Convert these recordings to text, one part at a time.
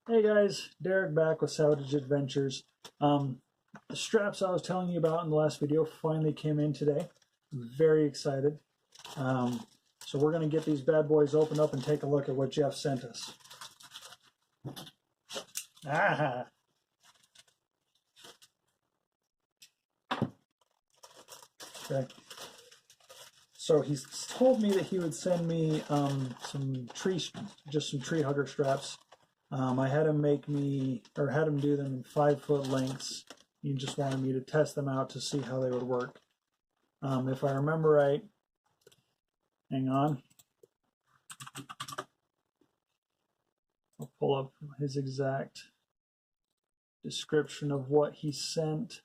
Hey guys, Derek back with Savage Adventures. The straps I was telling you about in the last video finally came in today. I'm very excited. So we're going to get these bad boys opened up and take a look at what Jeff sent us. Ah! Okay. So he's told me that he would send me some tree hugger straps. I had him had him do them in 5-foot lengths. He just wanted me to test them out to see how they would work. If I remember right, hang on. I'll pull up his exact description of what he sent.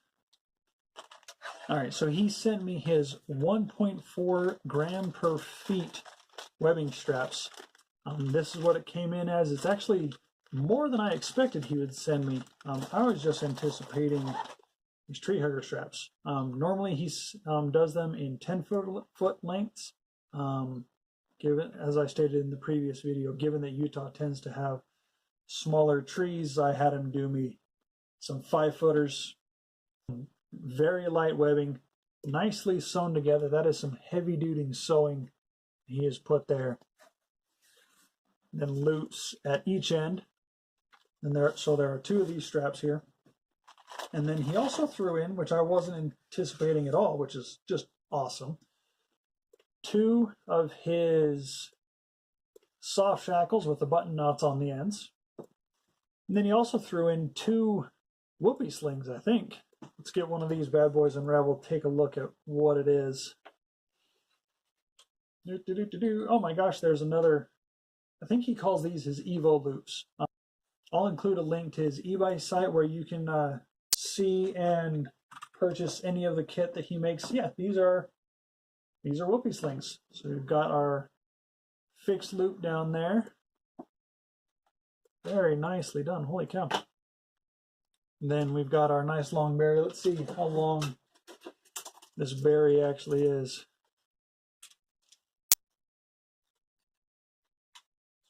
All right, so he sent me his 1.4 gram per feet webbing straps. This is what it came in as. It's actually more than I expected he would send me. I was just anticipating these tree hugger straps. Normally he does them in 10-foot lengths. Given, as I stated in the previous video, given that Utah tends to have smaller trees, I had him do me some 5-footers. Very light webbing, nicely sewn together. That is some heavy-duty sewing he has put there. Then loops at each end. And there are 2 of these straps here. And then he also threw in, which I wasn't anticipating at all, which is just awesome, 2 of his soft shackles with the button knots on the ends. And then he also threw in 2 whoopee slings, I think. Let's get one of these bad boys unraveled, take a look at what it is. Oh my gosh, there's another. I think he calls these his Evo loops. I'll include a link to his eBay site where you can see and purchase any of the kit that he makes. Yeah, these are whoopee slings. So we've got our fixed loop down there. Very nicely done. Holy cow. And then we've got our nice long berry. Let's see how long this berry actually is.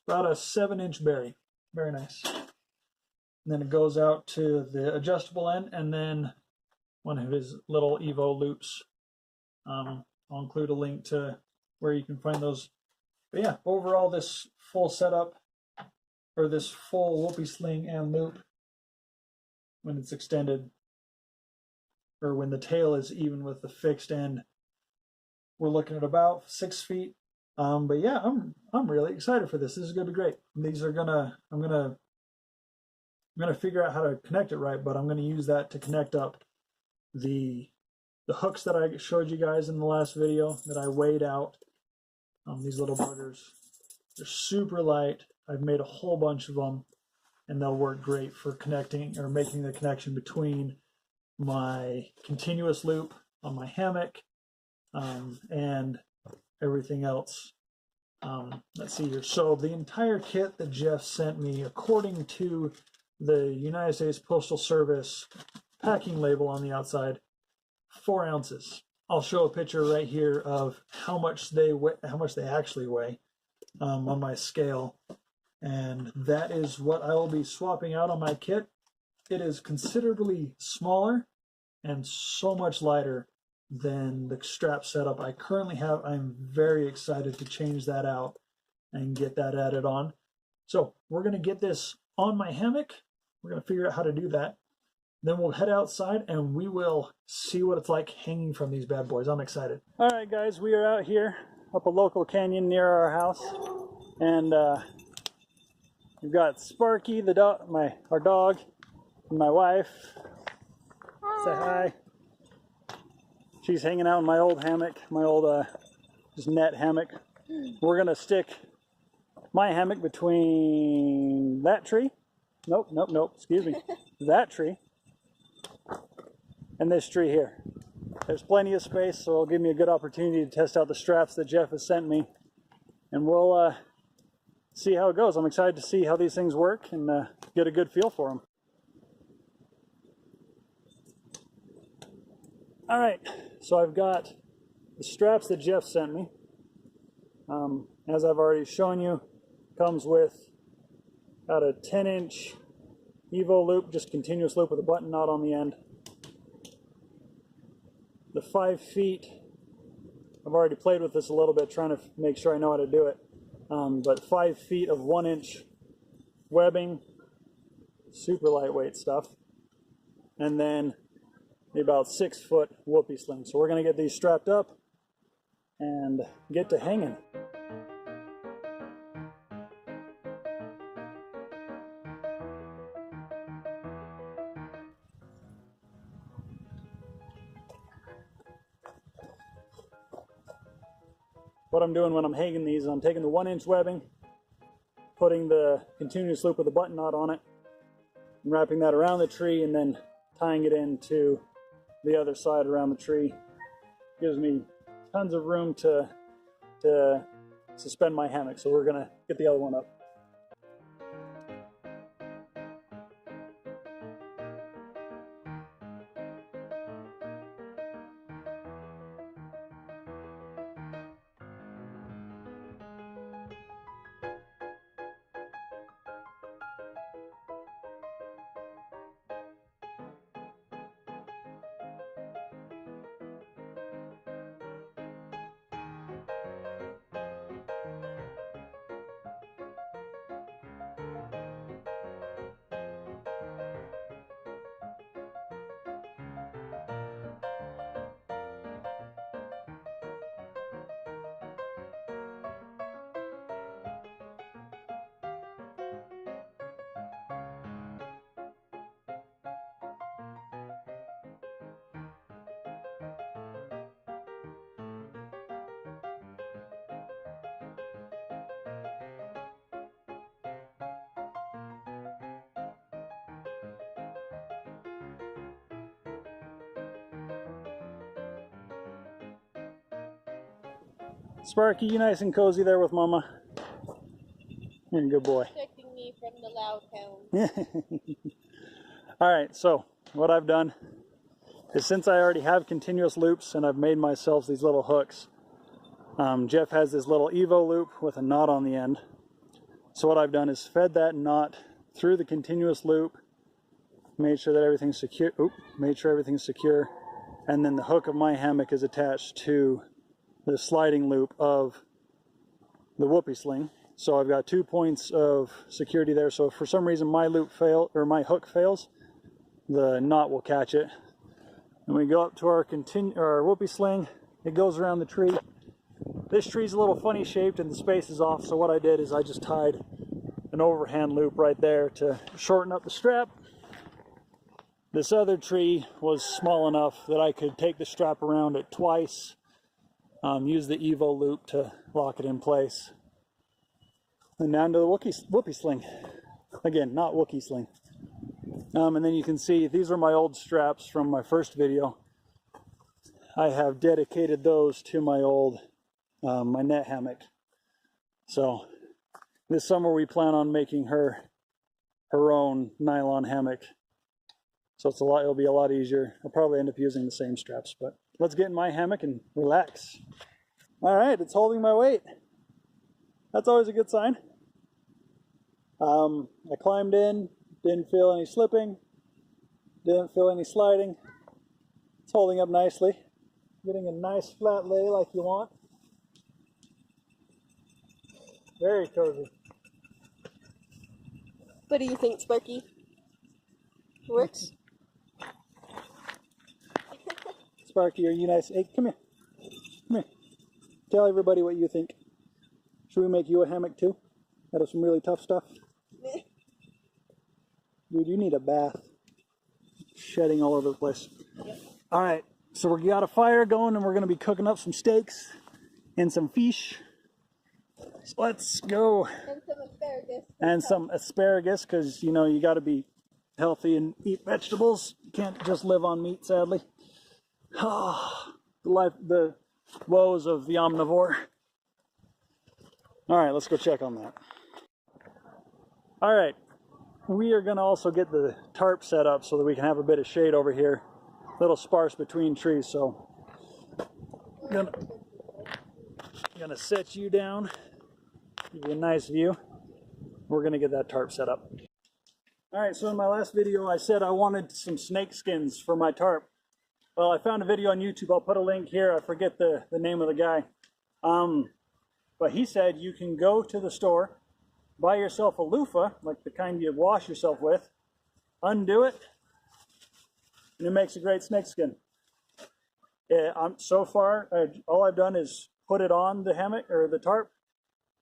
About a 7-inch berry. Very nice. And then it goes out to the adjustable end, and then one of his little Evo loops. I'll include a link to where you can find those. But yeah, overall, this full setup, or this full whoopee sling and loop, when it's extended, or when the tail is even with the fixed end, we're looking at about 6 feet. But yeah, I'm really excited for this. This is gonna be great. These are I'm gonna figure out how to connect it right, but I'm gonna use that to connect up the hooks that I showed you guys in the last video that I weighed out. These little buggers, they're super light. I've made a whole bunch of them, and they'll work great for connecting or making the connection between my continuous loop on my hammock and everything else. Let's see here. So the entire kit that Jeff sent me, according to the United States Postal Service packing label on the outside, 4 ounces. I'll show a picture right here of how much they actually weigh on my scale. And that is what I will be swapping out on my kit. It is considerably smaller and so much lighter than the strap setup I currently have. I'm very excited to change that out and get that added on. So we're going to get this on my hammock. We're going to figure out how to do that. Then we'll head outside and we will see what it's like hanging from these bad boys. I'm excited. All right, guys, we are out here up a local canyon near our house, and we've got Sparky, the dog, our dog, and my wife. Say hi. She's hanging out in my old hammock, my old just net hammock. We're gonna stick my hammock between that tree. Nope. Excuse me. That tree and this tree here. There's plenty of space, so it'll give me a good opportunity to test out the straps that Jeff has sent me, and we'll see how it goes. I'm excited to see how these things work and get a good feel for them. All right, so I've got the straps that Jeff sent me. As I've already shown you, comes with Got a 10-inch Evo loop, just continuous loop with a button knot on the end. The 5 feet, I've already played with this a little bit, trying to make sure I know how to do it. But 5 feet of 1-inch webbing, super lightweight stuff. And then about 6 foot whoopee sling. So we're gonna get these strapped up and get to hanging. What I'm doing when I'm hanging these, I'm taking the 1-inch webbing, putting the continuous loop with a button knot on it, and wrapping that around the tree, and then tying it into the other side around the tree. Gives me tons of room to suspend my hammock. So we're gonna get the other one up. Sparky, you nice and cozy there with Mama. You're a good boy. Protecting me from the loud hounds. All right, so what I've done is, since I already have continuous loops and I've made myself these little hooks, Jeff has this little Evo loop with a knot on the end. So what I've done is fed that knot through the continuous loop, made sure that everything's secure. Made sure everything's secure, and then the hook of my hammock is attached to the sliding loop of the whoopee sling. So I've got 2 points of security there. So if for some reason my my hook fails, the knot will catch it. And we go up to our whoopee sling. It goes around the tree. This tree's a little funny shaped and the space is off. So what I did is I just tied an overhand loop right there to shorten up the strap. This other tree was small enough that I could take the strap around it twice. Use the Evo loop to lock it in place. And down to the whoopee sling. Again, not Wookie sling. And then you can see these are my old straps from my first video. I have dedicated those to my old my net hammock. So this summer we plan on making her own nylon hammock. So it'll be a lot easier. I'll probably end up using the same straps, but let's get in my hammock and relax. All right, it's holding my weight. That's always a good sign. I climbed in, didn't feel any slipping, didn't feel any sliding. It's holding up nicely. Getting a nice flat lay like you want. Very cozy. What do you think, Sparky? Works? Sparky, are you nice? Hey, come here. Come here. Tell everybody what you think. Should we make you a hammock too? Out of some really tough stuff? Dude, you need a bath. Shedding all over the place. Yep. All right, so we got a fire going and we're going to be cooking up some steaks and some fish. So let's go. And some asparagus. And some asparagus, because, you know, you got to be healthy and eat vegetables. You can't just live on meat, sadly. Oh, the woes of the omnivore. All right, let's go check on that. All right, we are going to also get the tarp set up so that we can have a bit of shade over here. A little sparse between trees, so I'm gonna set you down, give you a nice view. we're going to get that tarp set up. All right, so in my last video, I said I wanted some snake skins for my tarp. Well, I found a video on YouTube. I'll put a link here. I forget the name of the guy. But he said you can go to the store, buy yourself a loofah, like the kind you wash yourself with, undo it, and it makes a great snake skin. So far, all I've done is put it on the hammock or the tarp.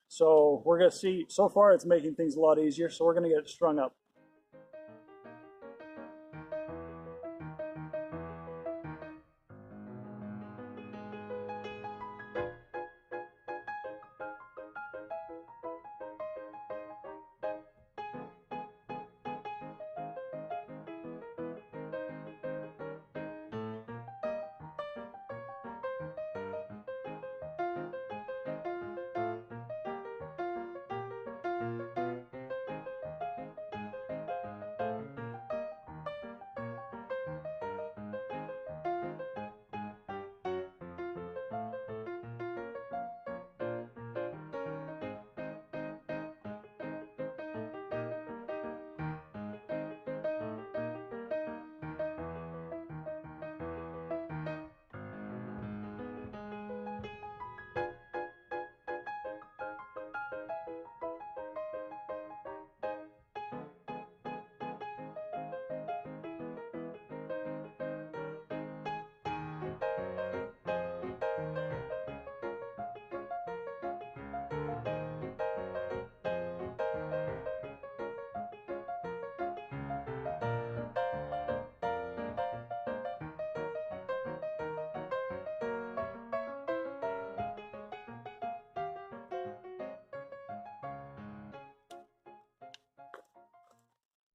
So we're going to see, so far it's making things a lot easier, so we're going to get it strung up.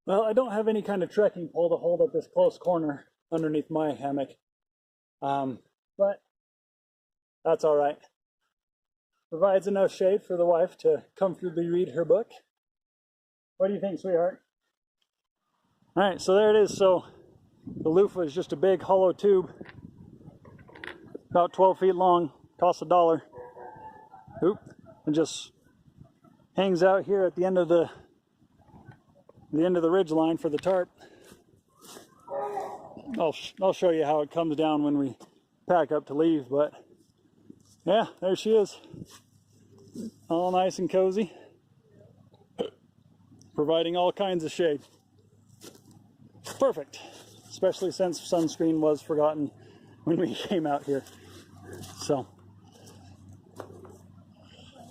Well, I don't have any kind of trekking pole to hold up this close corner underneath my hammock, but that's all right. Provides enough shade for the wife to comfortably read her book. What do you think, sweetheart? All right, so there it is. So the loofah is just a big hollow tube, about 12 feet long, costs $1. Oop, and just hangs out here at the end of the ridge line for the tarp. I'll show you how it comes down when we pack up to leave, but yeah, there she is, all nice and cozy, providing all kinds of shade. Perfect, especially since sunscreen was forgotten when we came out here. So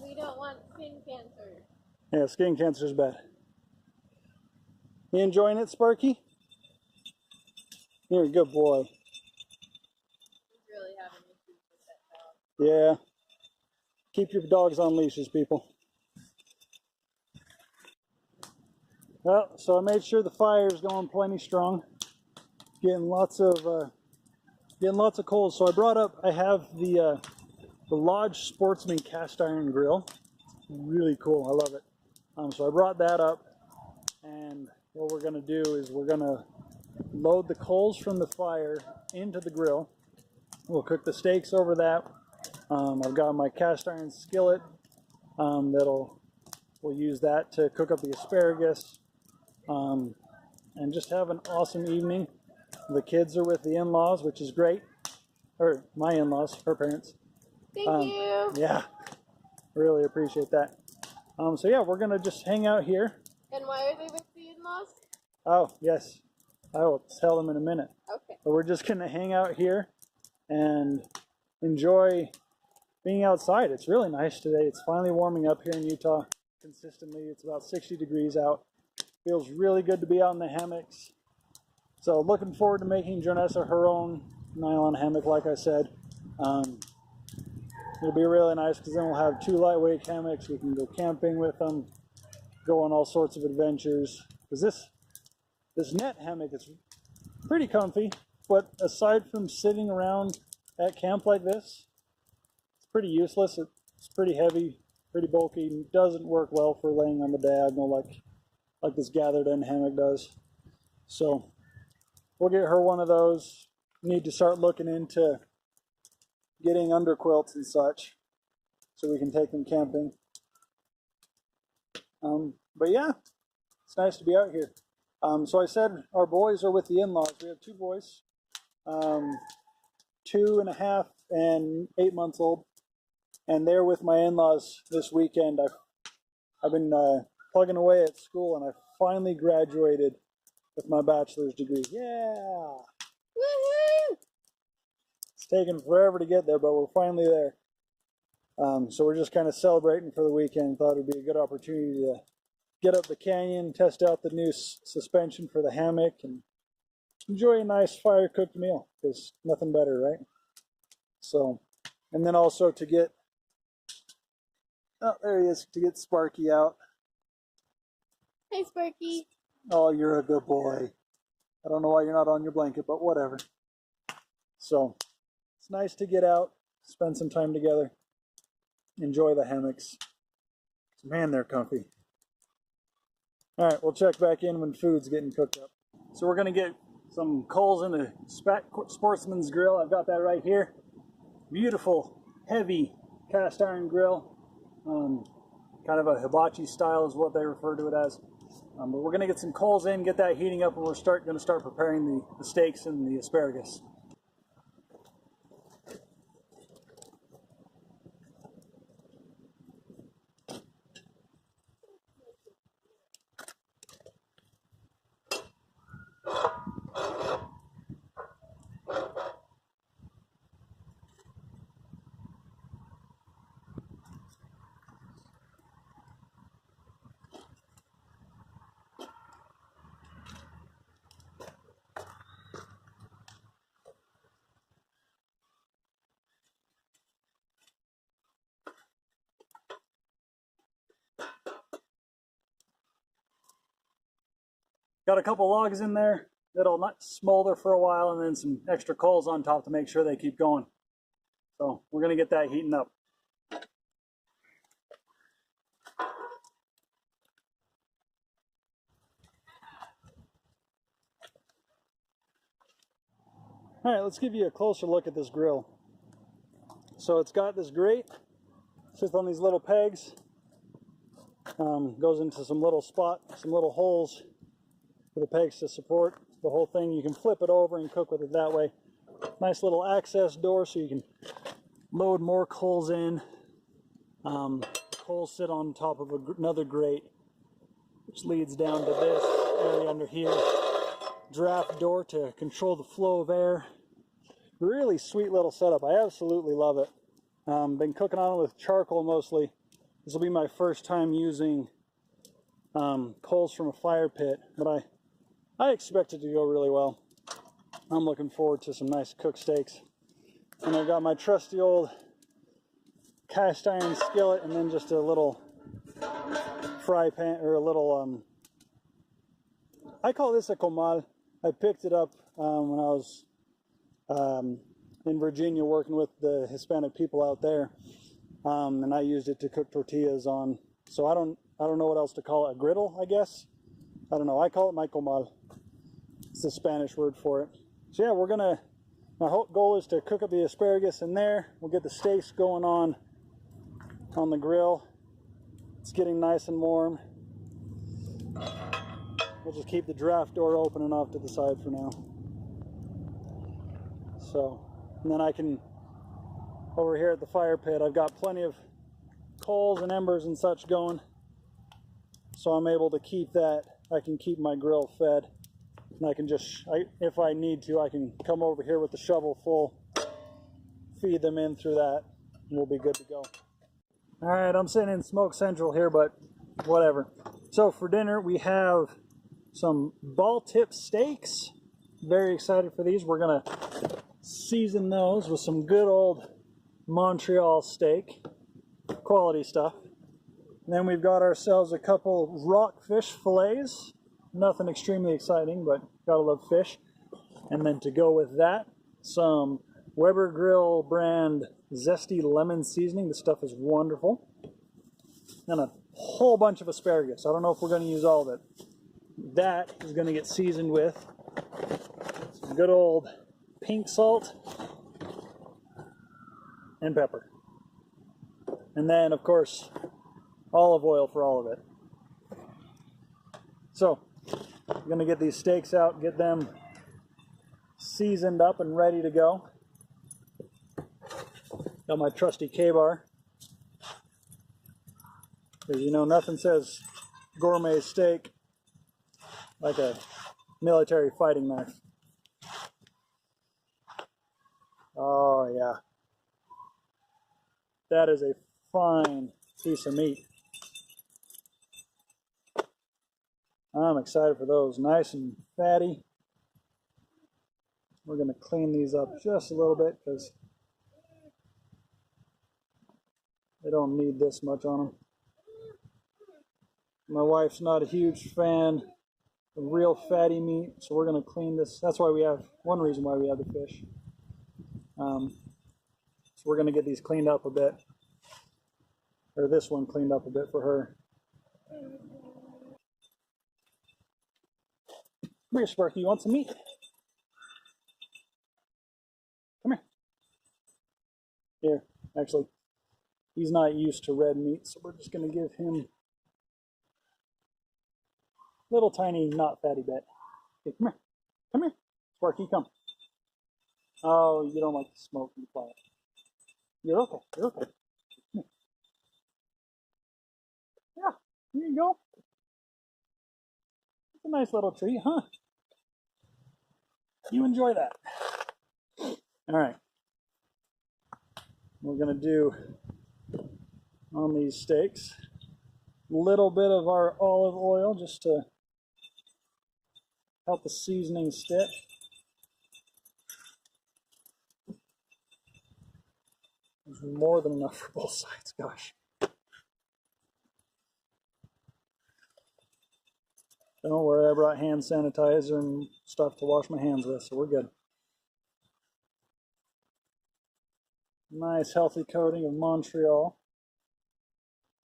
we don't want skin cancer. Yeah, skin cancer is bad. You enjoying it, Sparky? You're a good boy. He's really having issues with that dog. Yeah. Keep your dogs on leashes, people. Well, so I made sure the fire is going plenty strong. Getting lots of coals. So I have the Lodge Sportsman cast iron grill. Really cool. I love it. So I brought that up, and what we're going to do is we're going to load the coals from the fire into the grill. We'll cook the steaks over that. I've got my cast iron skillet we'll use that to cook up the asparagus, and just have an awesome evening. The kids are with the in-laws, which is great, or my in-laws, her parents. Thank you. Yeah, really appreciate that. So yeah, we're gonna just hang out here. And why are they with the in-laws? Oh yes, I will tell them in a minute. Okay. But we're just gonna hang out here and enjoy being outside. It's really nice today. It's finally warming up here in Utah consistently. It's about 60 degrees out. Feels really good to be out in the hammocks. So looking forward to making Jonessa her own nylon hammock, like I said. It'll be really nice because then we'll have 2 lightweight hammocks. We can go camping with them, go on all sorts of adventures. Because this net hammock is pretty comfy, but aside from sitting around at camp like this, it's pretty useless. It's pretty heavy, pretty bulky, and doesn't work well for laying on the diagonal like this gathered end hammock does. So we'll get her one of those. Need to start looking into getting underquilts and such so we can take them camping. But yeah, it's nice to be out here. So I said our boys are with the in-laws. We have two boys, 2.5 and 8 months old, and they're with my in-laws this weekend. I've been plugging away at school, and I finally graduated with my bachelor's degree. Yeah! Woohoo! It's taken forever to get there, but we're finally there. So we're just kind of celebrating for the weekend. Thought it'd be a good opportunity to get up the canyon, test out the new suspension for the hammock, and enjoy a nice fire-cooked meal, because nothing better, right? So, and then also to get, oh, there he is, to get Sparky out. Hey, Sparky. Oh, you're a good boy. I don't know why you're not on your blanket, but whatever. So, it's nice to get out, spend some time together, enjoy the hammocks. Man, they're comfy. All right, we'll check back in when food's getting cooked up. So we're gonna get some coals in the Sportsman's Grill. I've got that right here. Beautiful, heavy cast iron grill. Kind of a hibachi style is what they refer to it as. But we're gonna get some coals in, get that heating up, and we're gonna start preparing the steaks and the asparagus. Got a couple logs in there that'll not smolder for a while, and then some extra coals on top to make sure they keep going. So we're gonna get that heating up. All right, let's give you a closer look at this grill. So it's got this grate, sits on these little pegs, goes into some little holes for the pegs to support the whole thing. You can flip it over and cook with it that way. Nice little access door so you can load more coals in. Coals sit on top of another grate, which leads down to this area under here. Draft door to control the flow of air. Really sweet little setup. I absolutely love it. Been cooking on it with charcoal mostly. This will be my first time using coals from a fire pit, but I expect it to go really well. I'm looking forward to some nice cooked steaks. And I've got my trusty old cast iron skillet, and then just a little fry pan, or a little, I call this a comal. I picked it up when I was in Virginia working with the Hispanic people out there, and I used it to cook tortillas on. So I don't know what else to call it. A griddle, I guess. I don't know. I call it my comal. It's the Spanish word for it. So yeah, my whole goal is to cook up the asparagus in there. We'll get the steaks going on the grill. It's getting nice and warm. We'll just keep the draft door open and off to the side for now. So, and then I can, over here at the fire pit, I've got plenty of coals and embers and such going. So I'm able to keep that, I can keep my grill fed. And I can just, if I need to, I can come over here with the shovel full, feed them in through that, and we'll be good to go. All right, I'm sitting in Smoke Central here, but whatever. So for dinner, we have some ball tip steaks. Very excited for these. We're gonna season those with some good old Montreal steak, quality stuff. And then we've got ourselves a couple rockfish fillets. Nothing extremely exciting, but gotta love fish. And then to go with that, some Weber Grill brand zesty lemon seasoning. This stuff is wonderful. And a whole bunch of asparagus. I don't know if we're going to use all of it. That is going to get seasoned with some good old pink salt and pepper. And then, of course, olive oil for all of it. So I'm gonna get these steaks out, get them seasoned up and ready to go. Got my trusty K-bar. Because you know, nothing says gourmet steak like a military fighting knife. Oh yeah. That is a fine piece of meat. I'm excited for those. Nice and fatty. We're going to clean these up just a little bit because they don't need this much on them. My wife's not a huge fan of real fatty meat, so we're going to clean this. That's why we have, one reason why we have the fish. So we're going to get these cleaned up a bit. Or this one cleaned up a bit for her. Come here, Sparky, you want some meat? Come here. Here, actually, he's not used to red meat, so we're just going to give him a little tiny, not fatty bit. Okay, come here. Come here. Sparky, come. Oh, you don't like the smoke and fire. You're okay. You're okay. Here. Yeah, here you go. It's a nice little treat, huh? You enjoy that. All right. We're going to do on these steaks a little bit of our olive oil just to help the seasoning stick. There's more than enough for both sides, gosh. Don't worry, I brought hand sanitizer and stuff to wash my hands with, so we're good. Nice healthy coating of Montreal.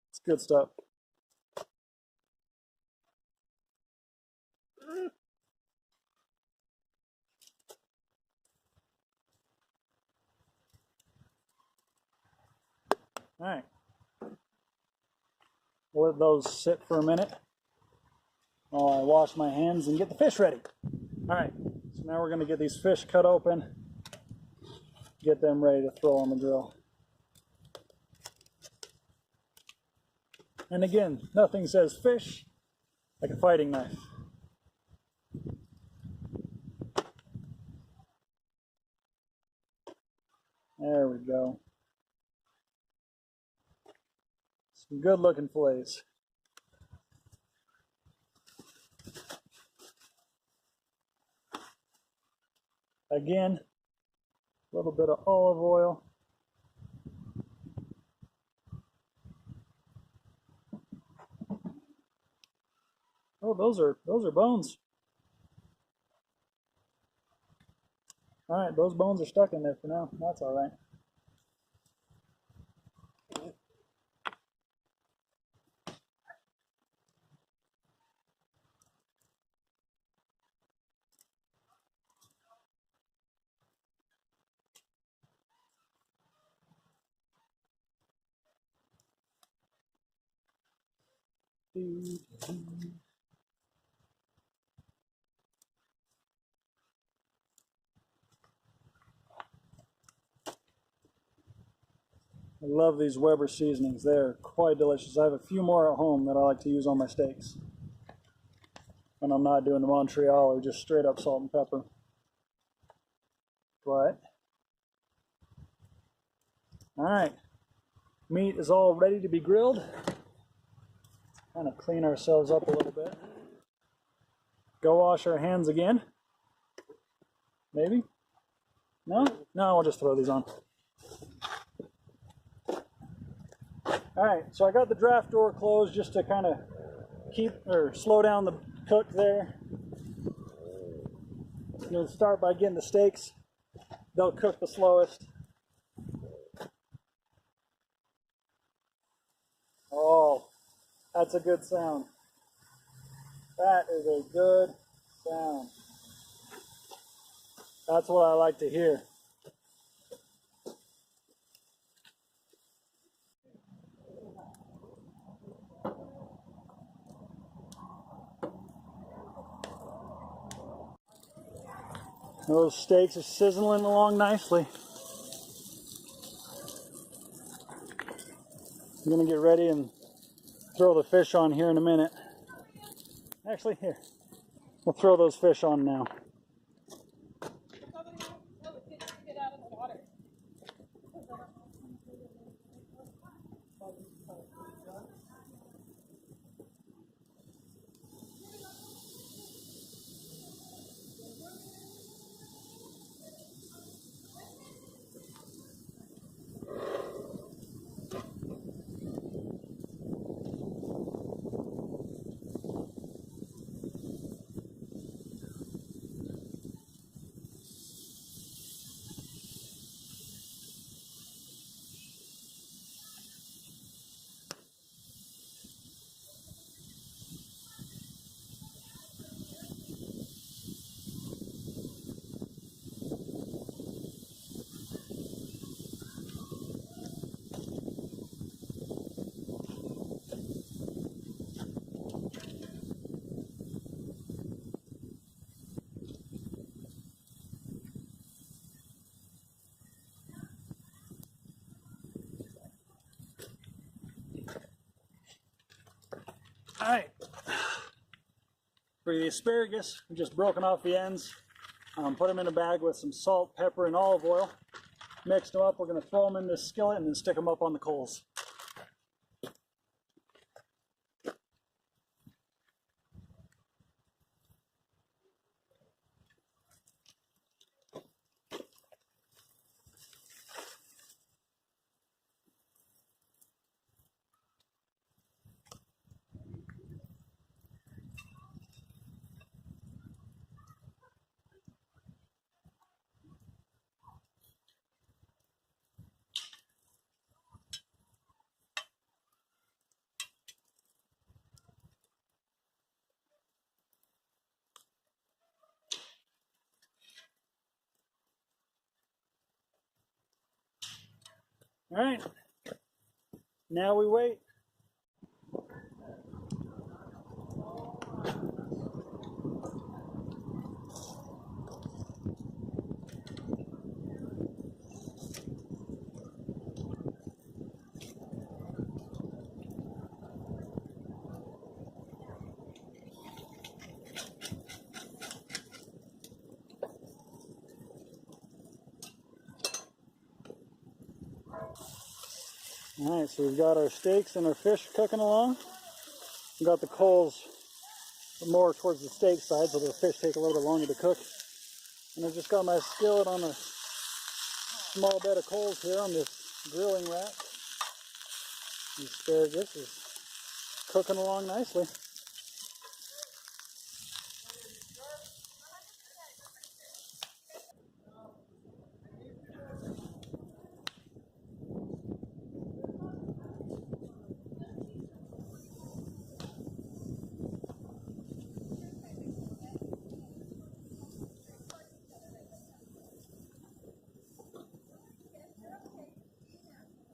It's good stuff. All right. We'll let those sit for a minute while I wash my hands and get the fish ready. All right, so now we're going to get these fish cut open, get them ready to throw on the grill. And again, nothing says fish like a fighting knife. There we go. Some good looking fillets. Again, a little bit of olive oil. Oh, those are bones. All right, those bones are stuck in there for now. That's all right. I love these Weber seasonings. They're quite delicious. I have a few more at home that I like to use on my steaks when I'm not doing the Montreal or just straight up salt and pepper. But, all right, meat is all ready to be grilled. Kind of clean ourselves up a little bit. Go wash our hands again. Maybe? No? No, I'll just throw these on. All right, so I got the draft door closed just to kind of keep or slow down the cook there. You'll start by getting the steaks. They'll cook the slowest. Oh, that's a good sound. That is a good sound. That's what I like to hear. Those steaks are sizzling along nicely. I'm gonna get ready and throw the fish on here in a minute. Actually, here, we'll throw those fish on now. All right, for the asparagus, we just broken off the ends, put them in a bag with some salt, pepper, and olive oil, mixed them up. We're going to throw them in this skillet and then stick them up on the coals. All right, now we wait. All right, so we've got our steaks and our fish cooking along. We've got the coals more towards the steak side, so the fish take a little bit longer to cook. And I've just got my skillet on a small bed of coals here on this grilling rack. The asparagus is cooking along nicely.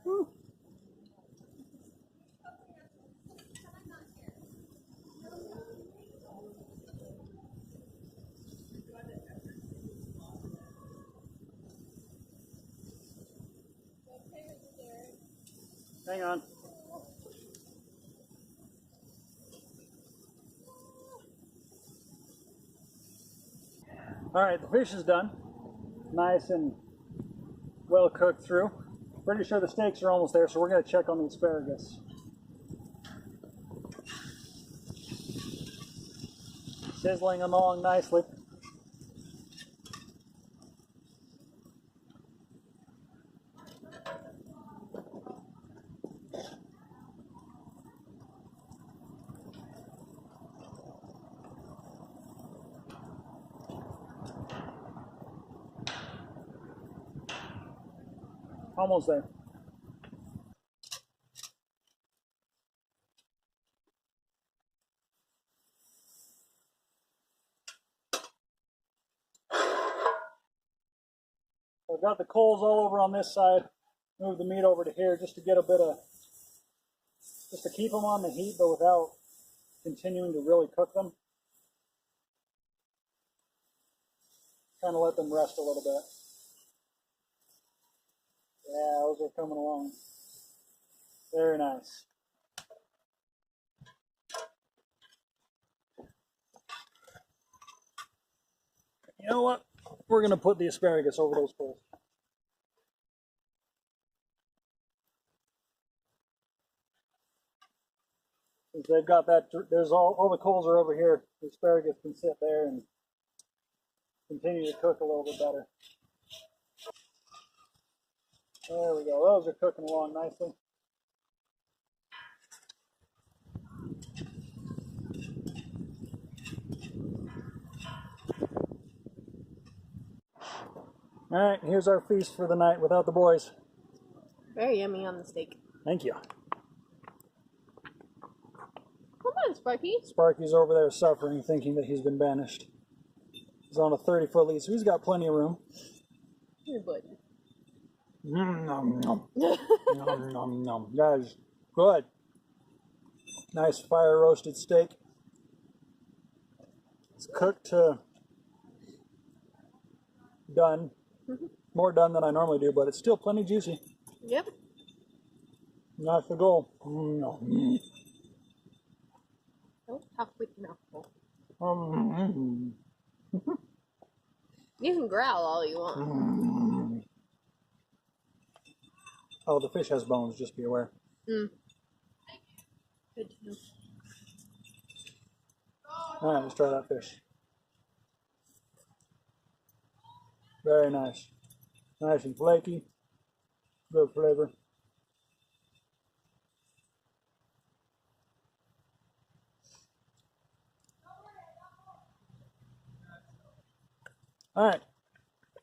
Woo. Hang on. All right, the fish is done. Nice and well cooked through. Pretty sure the steaks are almost there, so we're going to check on the asparagus. Sizzling along nicely. Almost there. I've got the coals all over on this side. Move the meat over to here just to get a bit of, just to keep them on the heat, but without continuing to really cook them. kind of let them rest a little bit. Yeah, those are coming along. Very nice. You know what? We're going to put the asparagus over those poles. Since they've got that, there's all the coals are over here. The asparagus can sit there and continue to cook a little bit better. There we go. Those are cooking along nicely. All right, here's our feast for the night without the boys. Very yummy on the steak. Thank you. Come on, Sparky. Sparky's over there suffering, thinking that he's been banished. He's on a 30-foot lease, so he's got plenty of room. Your butt. Nom, nom. Nom, nom, nom. That is good. Nice fire roasted steak. It's cooked to done. More done than I normally do, but it's still plenty juicy. Yep. That's the goal. No. Oh, halfway mouthful. You can growl all you want. Oh, the fish has bones, just be aware. Good to know. Alright, let's try that fish. Very nice. Nice and flaky. Good flavor. Alright.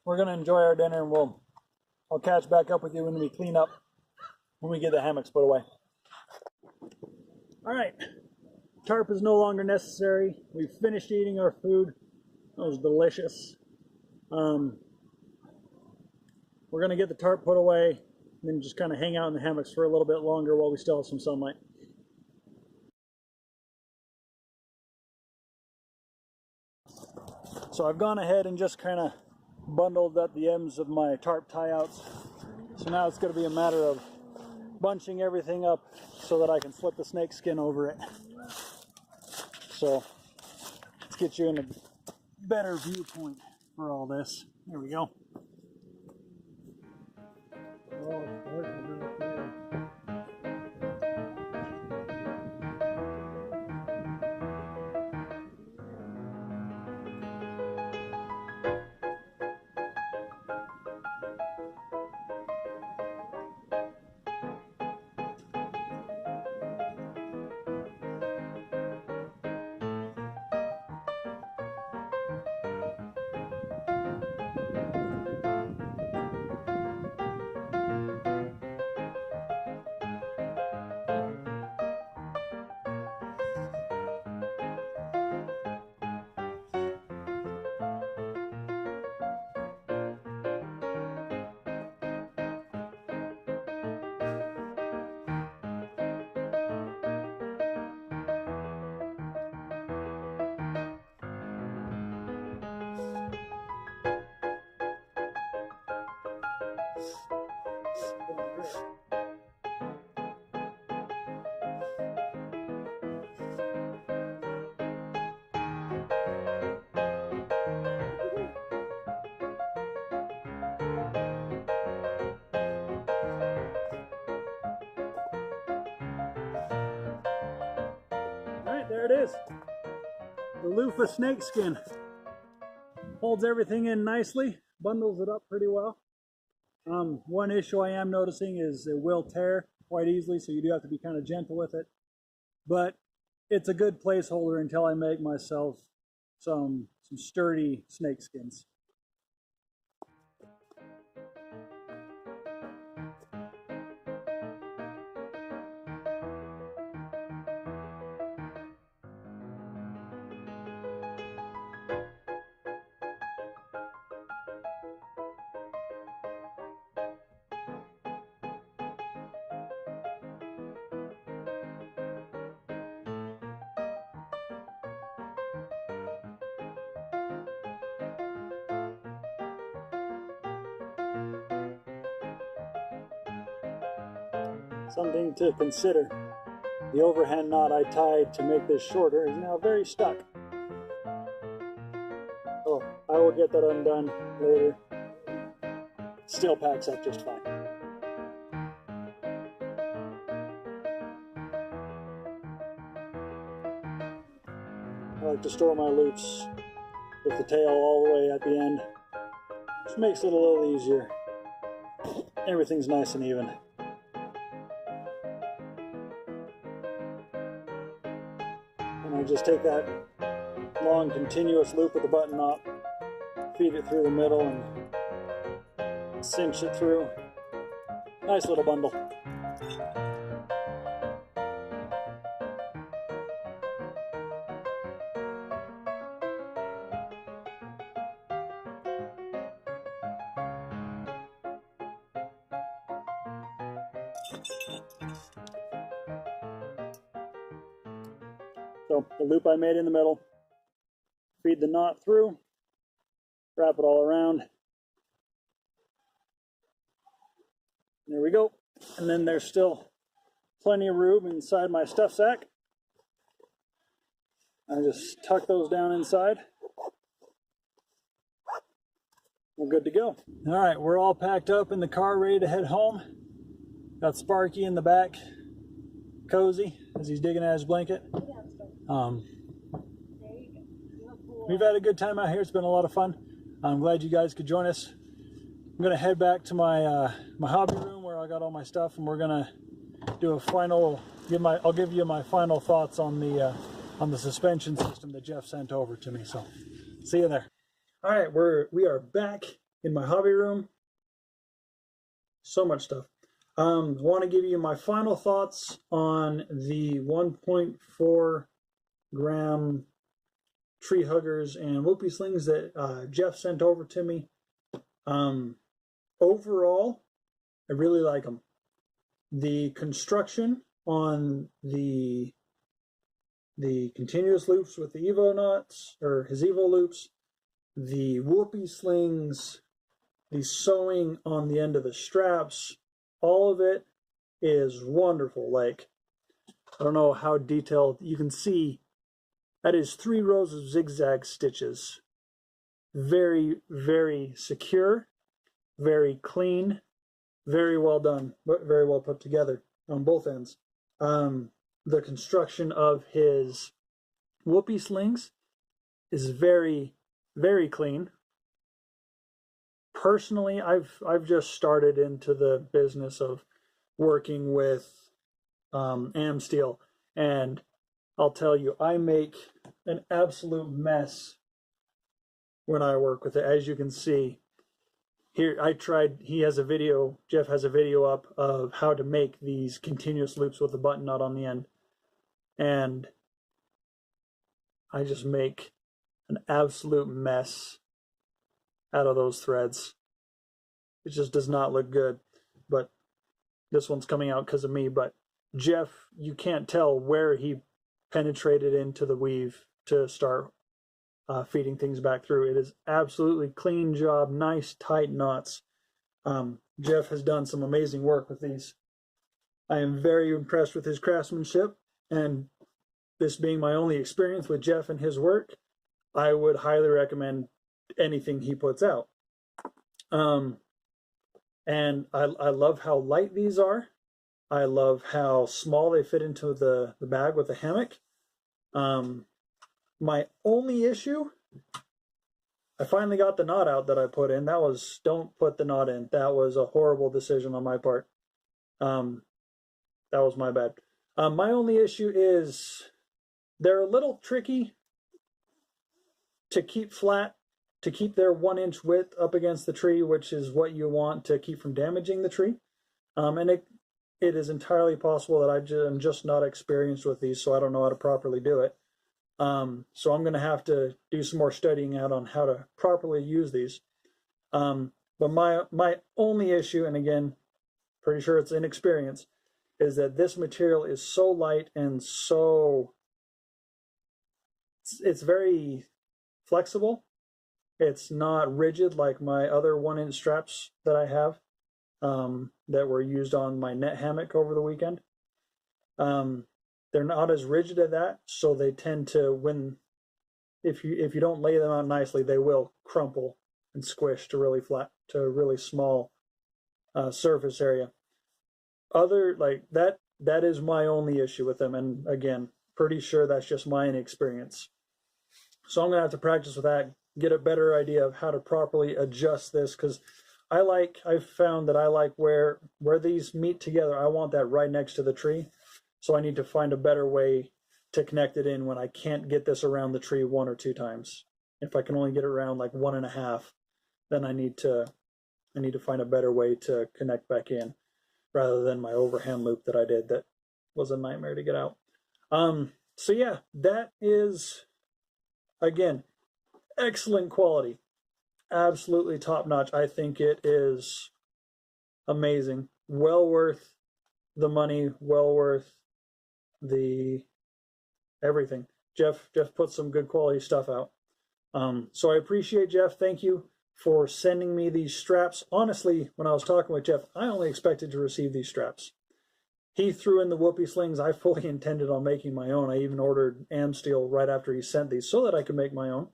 We're going to enjoy our dinner and I'll catch back up with you when we clean up, when we get the hammocks put away. Alright. Tarp is no longer necessary. We've finished eating our food. That was delicious. We're going to get the tarp put away and then just kind of hang out in the hammocks for a little bit longer while we still have some sunlight. So I've gone ahead and just kind of bundled up the ends of my tarp tie-outs. So now it's going to be a matter of bunching everything up so that I can slip the snake skin over it. So let's get you in a better viewpoint for all this. There we go. Alright, there it is. The loofah snakeskin. Holds everything in nicely, bundles it up pretty well. One issue I am noticing is it will tear quite easily, so you do have to be kind of gentle with it. But it's a good placeholder until I make myself some sturdy snakeskins. Something to consider. The overhand knot I tied to make this shorter is now very stuck. Oh, I will get that undone later. Still packs up just fine. I like to store my loops with the tail all the way at the end. Just makes it a little easier. Everything's nice and even. And I just take that long continuous loop with the button knot, feed it through the middle and cinch it through. Nice little bundle. So the loop I made in the middle, feed the knot through, wrap it all around. There we go. And then there's still plenty of room inside my stuff sack. I just tuck those down inside. We're good to go. All right, we're all packed up in the car, ready to head home. Got Sparky in the back, cozy, as he's digging at his blanket. We've had a good time out here. It's been a lot of fun. I'm glad you guys could join us. I'm gonna head back to my my hobby room where I got all my stuff, and we're gonna do a final. I'll give you my final thoughts on the suspension system that Jeff sent over to me. So, see you there. All right, we are back in my hobby room. So much stuff. Want to give you my final thoughts on the 1.4 gram tree huggers and whoopee slings that Jeff sent over to me. Overall, I really like them. The construction on the continuous loops with the Evo knots, or his Evo loops, the whoopee slings, the sewing on the end of the straps, all of it is wonderful. Like, I don't know how detailed you can see. That is 3 rows of zigzag stitches. Very, very secure, very clean, very well done, but very well put together on both ends. The construction of his whoopee slings is very, very clean. Personally, I've just started into the business of working with Amsteel, and I'll tell you, I make an absolute mess when I work with it. As you can see here, Jeff has a video up of how to make these continuous loops with a button knot on the end, and I just make an absolute mess out of those threads. It just does not look good. But this one's coming out because of me. But Jeff, you can't tell where he penetrated into the weave to start feeding things back through. It is absolutely clean job, nice tight knots. Jeff has done some amazing work with these. I am very impressed with his craftsmanship, and this being my only experience with Jeff and his work, I would highly recommend anything he puts out. And I love how light these are. I love how small they fit into the bag with the hammock. My only issue, I finally got the knot out that I put in. Don't put the knot in. That was a horrible decision on my part. That was my bad. My only issue is they're a little tricky to keep flat, to keep their 1-inch width up against the tree, which is what you want to keep from damaging the tree. And it is entirely possible that I'm just not experienced with these, so I don't know how to properly do it. So I'm going to have to do some more studying out on how to properly use these. But my only issue, and again, pretty sure it's inexperience, is that this material is so light and it's very flexible. It's not rigid like my other 1-inch straps that I have. that were used on my net hammock over the weekend. They're not as rigid as that, so they tend to, if you don't lay them out nicely, they will crumple and squish to really flat, to a really small surface area. That is my only issue with them, and again, pretty sure that's just my inexperience. So I'm gonna have to practice with that, get a better idea of how to properly adjust this, because I've found that I like where these meet together. I want that right next to the tree, so I need to find a better way to connect it in when I can't get this around the tree 1 or 2 times. If I can only get it around like 1.5, then I need to find a better way to connect back in, rather than my overhand loop that I did that was a nightmare to get out. So yeah, that is, again, excellent quality, absolutely top notch. I think it is amazing, well worth the money, well worth the everything. Jeff put some good quality stuff out. So I appreciate Jeff. Thank you for sending me these straps. Honestly, when I was talking with Jeff, I only expected to receive these straps. He threw in the whoopee slings. I fully intended on making my own. I even ordered Amsteel right after he sent these so that I could make my own.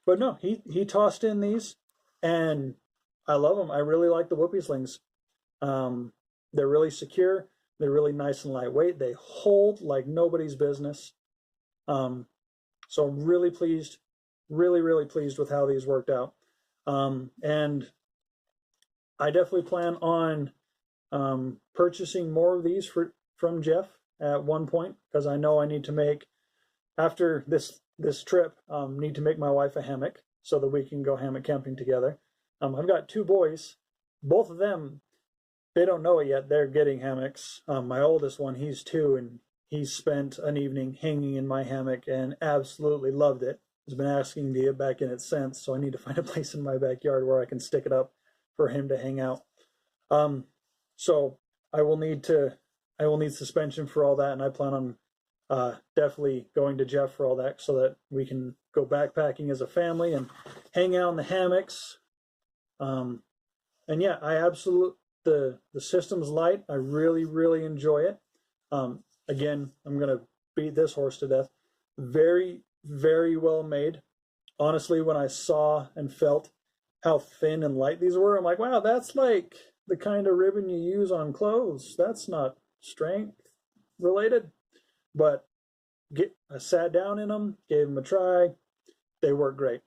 But no, he tossed in these, and I love them. I really like the whoopee slings. They're really secure. They're really nice and lightweight. They hold like nobody's business. So I'm really pleased, really pleased with how these worked out. And I definitely plan on purchasing more of these from Jeff at one point, because I know I need to make, after this trip, need to make my wife a hammock so that we can go hammock camping together. I've got 2 boys, both of them, they don't know it yet, they're getting hammocks. My oldest one, he's 2, and he spent an evening hanging in my hammock and absolutely loved it. He's been asking to get back in it since, so I need to find a place in my backyard where I can stick it up for him to hang out. So I will need suspension for all that, and I plan on definitely going to Jeff for all that so that we can go backpacking as a family and hang out in the hammocks. And yeah, the system's light. I really enjoy it. Again, I'm gonna beat this horse to death. Very well made. Honestly, when I saw and felt how thin and light these were, I'm like, wow, that's like the kind of ribbon you use on clothes. That's not strength related. But I sat down in them, gave them a try. They work great.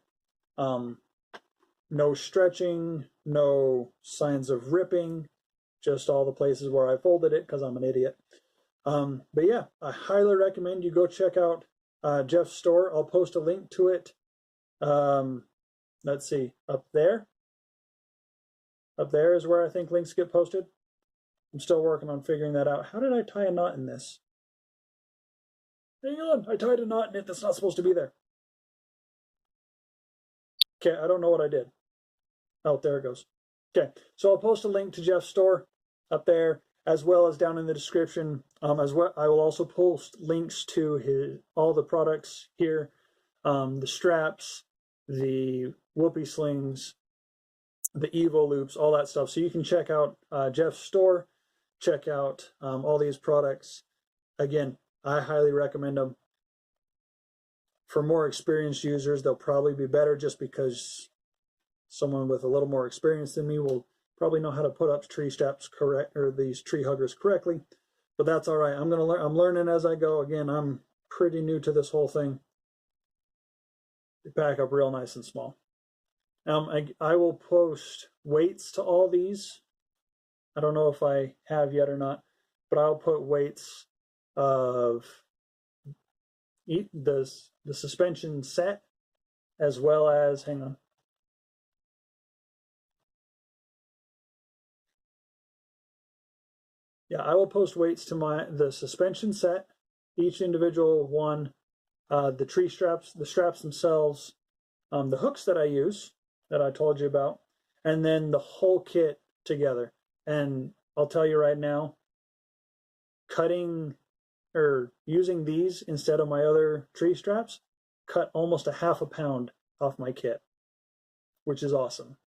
No stretching, no signs of ripping, just all the places where I folded it because I'm an idiot. But yeah, I highly recommend you go check out Jeff's store. I'll post a link to it. Let's see, up there is where I think links get posted. I'm still working on figuring that out. How did I tie a knot in this? Hang on, I tied a knot in it that's not supposed to be there. Okay, I don't know what I did. Oh, there it goes. Okay, so I'll post a link to Jeff's store up there, as well as down in the description. As well, I will also post links to all the products here, the straps, the whoopee slings, the Evo loops, all that stuff. So you can check out Jeff's store, check out all these products. Again, I highly recommend them. For more experienced users, they'll probably be better, just because someone with a little more experience than me will probably know how to put up tree straps correct, or these tree huggers correctly. But that's all right. I'm learning as I go. Again, I'm pretty new to this whole thing. They pack up real nice and small. I will post weights to all these. I don't know if I have yet or not, but I'll put weights of the suspension set, as well as, hang on. Yeah, I will post weights to the suspension set, each individual one, the tree straps, the straps themselves, the hooks that I use, that I told you about, and then the whole kit together. And I'll tell you right now, cutting or using these instead of my other tree straps cut almost a half a pound off my kit, which is awesome.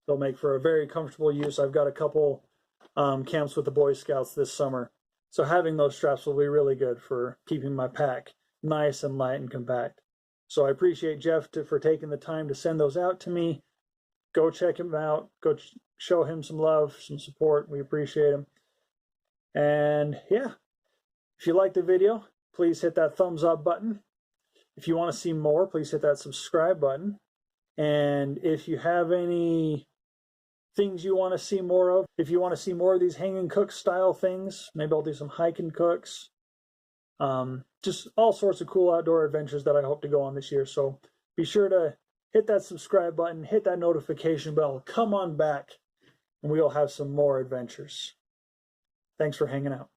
They'll make for a very comfortable use. I've got a couple camps with the Boy Scouts this summer. So having those straps will be really good for keeping my pack nice and light and compact. So I appreciate Jeff for taking the time to send those out to me. Go check him out. Go show him some love, some support. We appreciate him. And yeah, if you liked the video, please hit that thumbs up button. If you want to see more, please hit that subscribe button. And if you have any things you want to see more of, if you want to see more of these hang and cook style things, maybe I'll do some hike and cooks. Just all sorts of cool outdoor adventures that I hope to go on this year. So be sure to hit that subscribe button, hit that notification bell, come on back, and we'll have some more adventures. Thanks for hanging out.